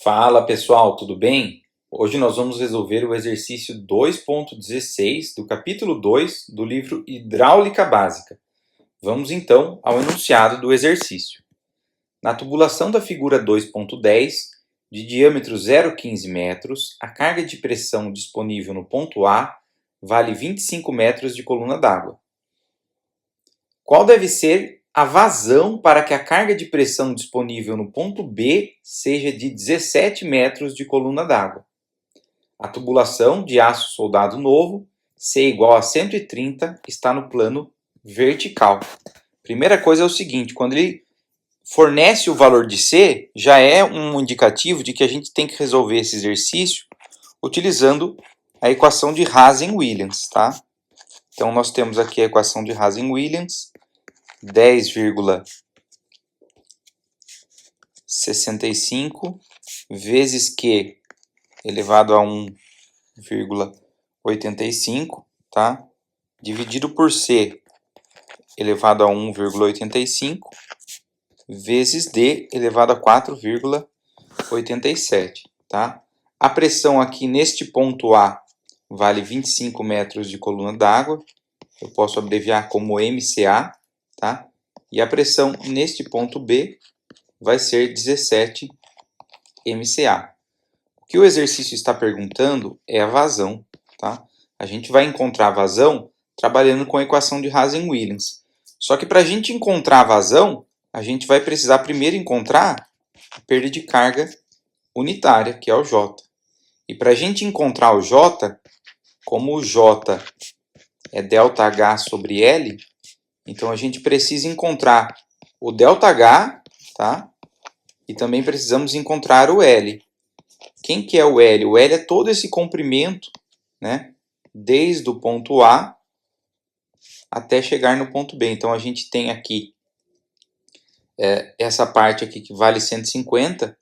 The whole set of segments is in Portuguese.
Fala pessoal, tudo bem? Hoje nós vamos resolver o exercício 2.16 do capítulo 2 do livro Hidráulica Básica. Vamos então ao enunciado do exercício. Na tubulação da figura 2.10, de diâmetro 0,15 metros, a carga de pressão disponível no ponto A vale 25 metros de coluna d'água. Qual deve ser a vazão para que a carga de pressão disponível no ponto B seja de 17 metros de coluna d'água? A tubulação de aço soldado novo, C igual a 130, está no plano vertical. Primeira coisa é o seguinte, quando ele fornece o valor de C, já é um indicativo de que a gente tem que resolver esse exercício utilizando a equação de Hazen-Williams, tá? Então, nós temos aqui a equação de Hazen-Williams, 10,65 vezes Q elevado a 1,85, tá? Dividido por C elevado a 1,85 vezes D elevado a 4,87, tá? A pressão aqui neste ponto A vale 25 metros de coluna d'água. Eu posso abreviar como MCA, tá? E a pressão neste ponto B vai ser 17 MCA. O que o exercício está perguntando é a vazão, tá? A gente vai encontrar a vazão trabalhando com a equação de Hazen-Williams. Só que para a gente encontrar a vazão, a gente vai precisar primeiro encontrar a perda de carga unitária, que é o J. E para a gente encontrar o J, como o J é ΔH sobre L, então a gente precisa encontrar o ΔH, tá? E também precisamos encontrar o L. Quem que é o L? O L é todo esse comprimento, né? Desde o ponto A até chegar no ponto B. Então a gente tem aqui essa parte aqui que vale 150,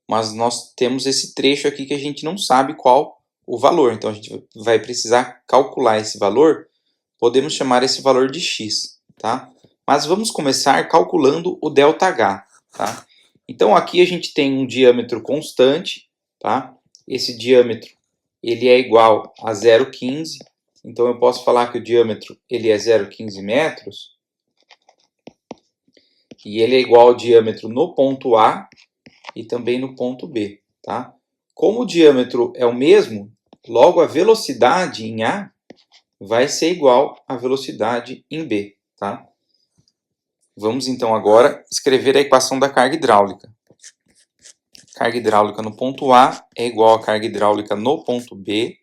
mas nós temos esse trecho aqui que a gente não sabe qual o valor. Então a gente vai precisar calcular esse valor. Podemos chamar esse valor de x, tá? Mas vamos começar calculando o ΔH, tá? Então aqui a gente tem um diâmetro constante, tá? Esse diâmetro ele é igual a 0,15. Então eu posso falar que o diâmetro ele é 0,15 metros. E ele é igual ao diâmetro no ponto A e também no ponto B, tá? Como o diâmetro é o mesmo, logo a velocidade em A vai ser igual à velocidade em B, tá? Vamos então agora escrever a equação da carga hidráulica. Carga hidráulica no ponto A é igual à carga hidráulica no ponto B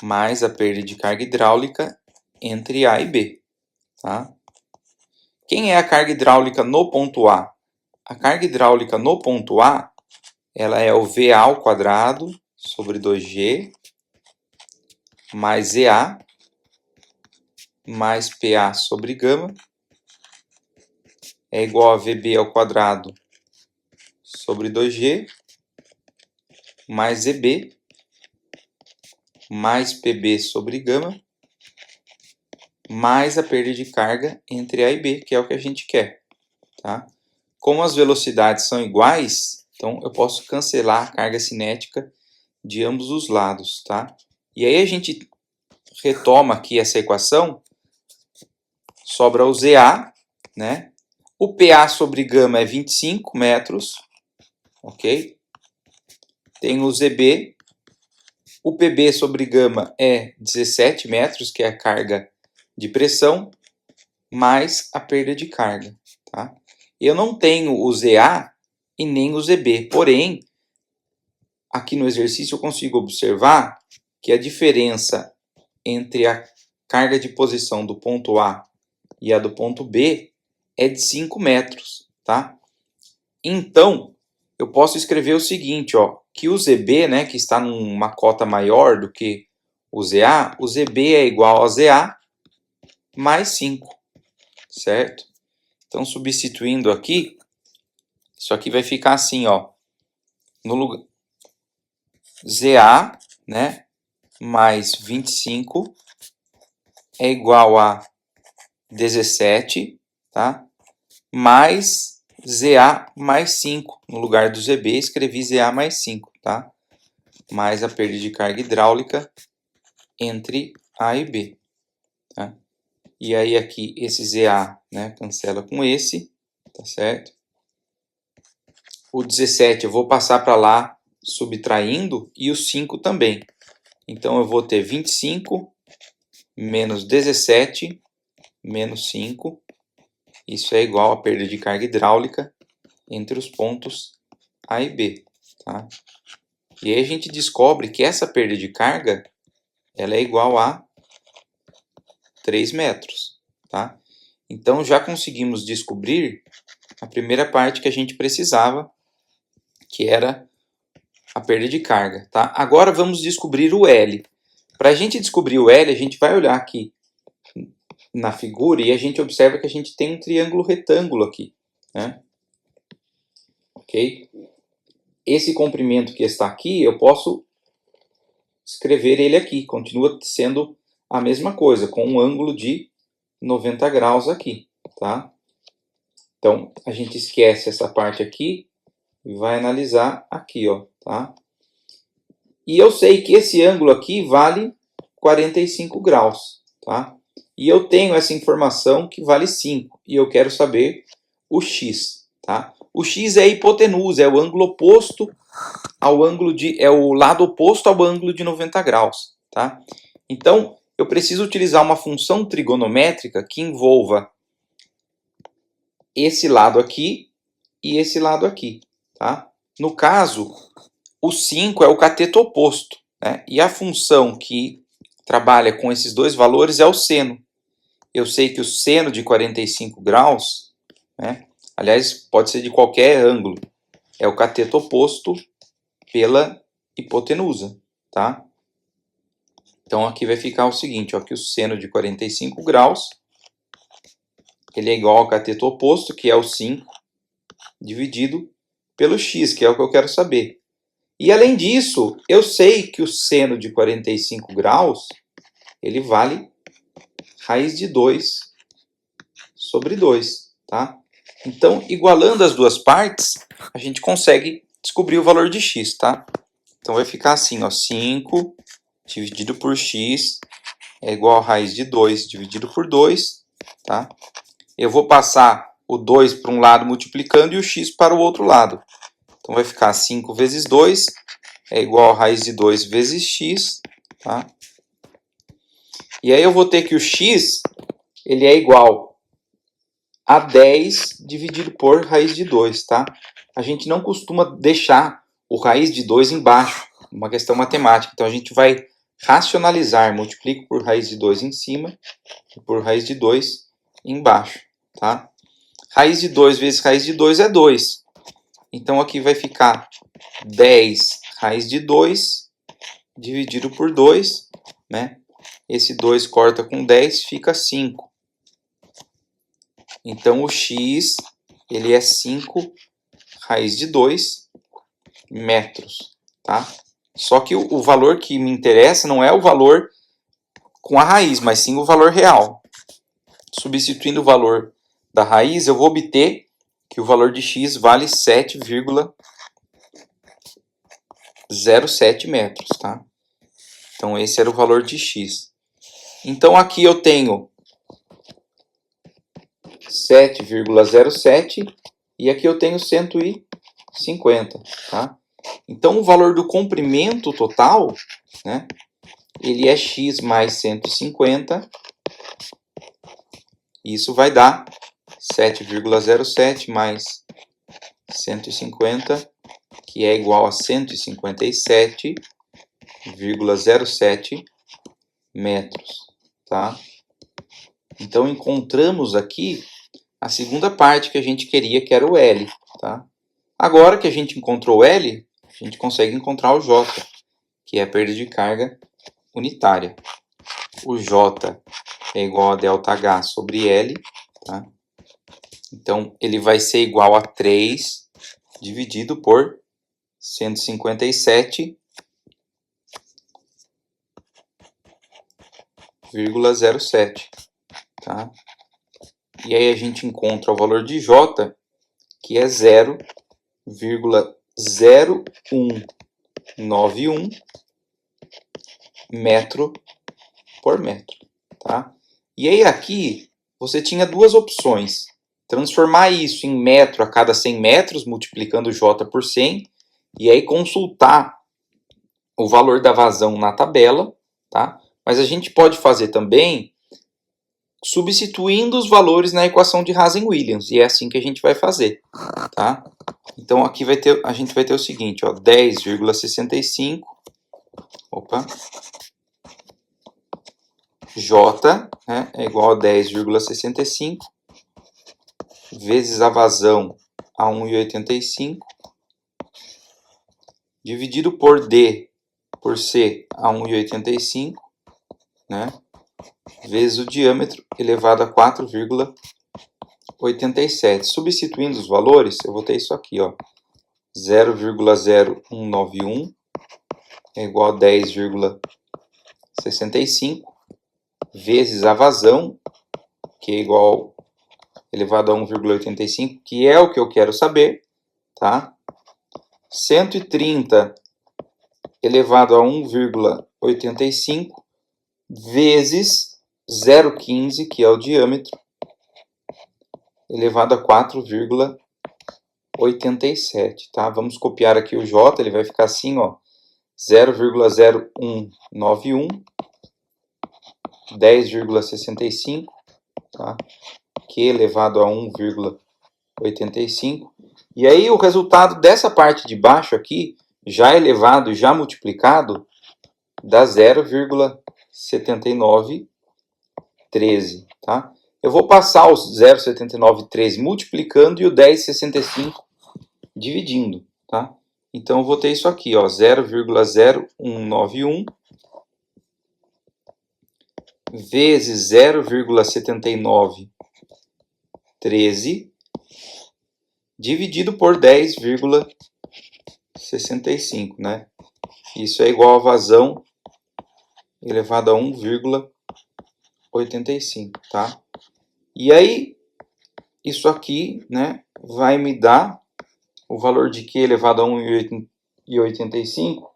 mais a perda de carga hidráulica entre A e B, tá? Quem é a carga hidráulica no ponto A? A carga hidráulica no ponto A, ela é o VA ao quadrado sobre 2G mais EA mais PA sobre gama é igual a VB ao quadrado sobre 2G mais EB mais PB sobre gama mais a perda de carga entre A e B, que é o que a gente quer, tá? Como as velocidades são iguais, então eu posso cancelar a carga cinética de ambos os lados, tá? E aí a gente retoma aqui essa equação, sobra o ZA, né? O PA sobre gama é 25 metros, ok? Tem o ZB, o PB sobre gama é 17 metros, que é a carga de pressão, mais a perda de carga, tá? Eu não tenho o ZA e nem o ZB, porém, aqui no exercício eu consigo observar que a diferença entre a carga de posição do ponto A e a do ponto B é de 5 metros, tá? Então, eu posso escrever o seguinte, ó, que o ZB, né, que está numa cota maior do que o ZB é igual a ZA mais 5, certo? Então, substituindo aqui, isso aqui vai ficar assim, ó, no lugar ZA, né, mais 25 é igual a 17, tá? Mais ZA mais 5. No lugar do ZB, escrevi ZA mais 5, tá? Mais a perda de carga hidráulica entre A e B. Tá? E aí aqui esse ZA, né, cancela com esse, tá certo? O 17 eu vou passar para lá subtraindo e o 5 também. Então eu vou ter 25 menos 17 menos 5. Isso é igual a perda de carga hidráulica entre os pontos A e B. Tá? E aí a gente descobre que essa perda de carga ela é igual a 3 metros. Tá? Então já conseguimos descobrir a primeira parte que a gente precisava, que era a perda de carga. Tá? Agora vamos descobrir o L. Para a gente descobrir o L, a gente vai olhar aqui na figura e a gente observa que a gente tem um triângulo retângulo aqui. Né? Ok? Esse comprimento que está aqui, eu posso escrever ele aqui. Continua sendo a mesma coisa, com um ângulo de 90 graus aqui. Tá? Então, a gente esquece essa parte aqui e vai analisar aqui. Ó, tá? E eu sei que esse ângulo aqui vale 45 graus. Tá? E eu tenho essa informação que vale 5. E eu quero saber o x. Tá? O x é a hipotenusa, é o ângulo oposto ao ângulo é o lado oposto ao ângulo de 90 graus. Tá? Então, eu preciso utilizar uma função trigonométrica que envolva esse lado aqui e esse lado aqui. Tá? No caso, o 5 é o cateto oposto. Né? E a função que trabalha com esses dois valores é o seno. Eu sei que o seno de 45 graus, né, aliás, pode ser de qualquer ângulo, é o cateto oposto pela hipotenusa. Tá? Então aqui vai ficar o seguinte, ó, que o seno de 45 graus ele é igual ao cateto oposto, que é o 5, dividido pelo x, que é o que eu quero saber. E além disso, eu sei que o seno de 45 graus ele vale raiz de 2 sobre 2. Tá? Então, igualando as duas partes, a gente consegue descobrir o valor de x. Tá? Então vai ficar assim, ó, 5 dividido por x é igual a raiz de 2 dividido por 2. Tá? Eu vou passar o 2 para um lado multiplicando e o x para o outro lado. Então vai ficar 5 vezes 2 é igual a raiz de 2 vezes x. Tá? E aí eu vou ter que o x ele é igual a 10 dividido por raiz de 2. Tá? A gente não costuma deixar o raiz de 2 embaixo, uma questão matemática. Então a gente vai racionalizar, multiplico por raiz de 2 em cima e por raiz de 2 embaixo. Tá? Raiz de 2 vezes raiz de 2 é 2. Então aqui vai ficar 10 raiz de 2 dividido por 2. Né? Esse 2 corta com 10, fica 5. Então o x ele é 5 raiz de 2 metros. Tá? Só que o valor que me interessa não é o valor com a raiz, mas sim o valor real. Substituindo o valor da raiz, eu vou obter que o valor de x vale 7,07 metros. Tá? Então esse era o valor de x. Então aqui eu tenho 7,07 e aqui eu tenho 150. Tá? Então o valor do comprimento total, né, ele é x mais 150. Isso vai dar 7,07 mais 150, que é igual a 157,07 metros. Tá? Então encontramos aqui a segunda parte que a gente queria, que era o L. Tá? Agora que a gente encontrou o L, a gente consegue encontrar o J, que é a perda de carga unitária. O J é igual a ΔH sobre L. Tá? Então, ele vai ser igual a 3 dividido por 157,07. Tá? E aí a gente encontra o valor de J, que é 0,0191 metro por metro, tá? E aí aqui você tinha duas opções: transformar isso em metro a cada 100 metros, multiplicando J por 100, e aí consultar o valor da vazão na tabela, tá? Mas a gente pode fazer também substituindo os valores na equação de Hazen-Williams, e é assim que a gente vai fazer, tá? Então aqui a gente vai ter o seguinte, ó, 10,65, opa, J, né, é igual a 10,65 vezes a vazão a 1,85 dividido por D por C a 1,85, né, vezes o diâmetro elevado a 4,87. Substituindo os valores, eu vou ter isso aqui, ó, 0,0191 é igual a 10,65 vezes a vazão, que é igual elevado a 1,85, que é o que eu quero saber, tá? 130 elevado a 1,85 vezes 0,15, que é o diâmetro, elevado a 4,87, tá? Vamos copiar aqui o J, ele vai ficar assim, ó, 0,0191, 10,65, tá? Q elevado a 1,85. E aí o resultado dessa parte de baixo aqui, já elevado, já multiplicado, dá 0,7913, tá? Eu vou passar os 0,7913 multiplicando e o 10,65 dividindo, tá? Então eu vou ter isso aqui, ó, 0,0191 vezes 0,7913 dividido por 10,65, né? Isso é igual a vazão elevado a 1,85, tá? E aí, isso aqui, né, vai me dar o valor de Q elevado a 1,85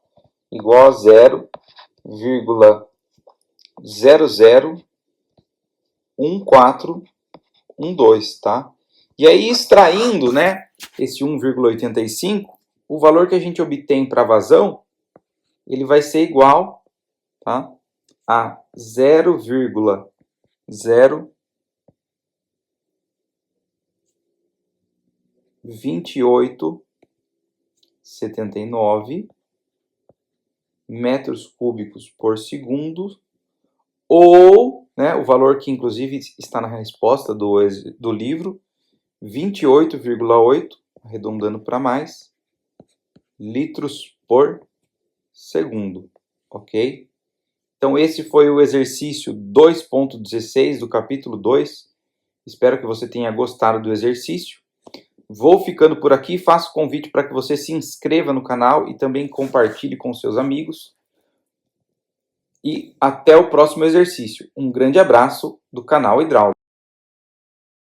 igual a 0,001412, tá? E aí, extraindo, né, esse 1,85, o valor que a gente obtém para a vazão, ele vai ser igual, tá, a 0,2879 metros cúbicos por segundo, ou, né, o valor que inclusive está na resposta do livro, 28,8, arredondando para mais, litros por segundo, ok? Então esse foi o exercício 2.16 do capítulo 2. Espero que você tenha gostado do exercício. Vou ficando por aqui, faço convite para que você se inscreva no canal e também compartilhe com seus amigos. E até o próximo exercício. Um grande abraço do canal Hidráulico.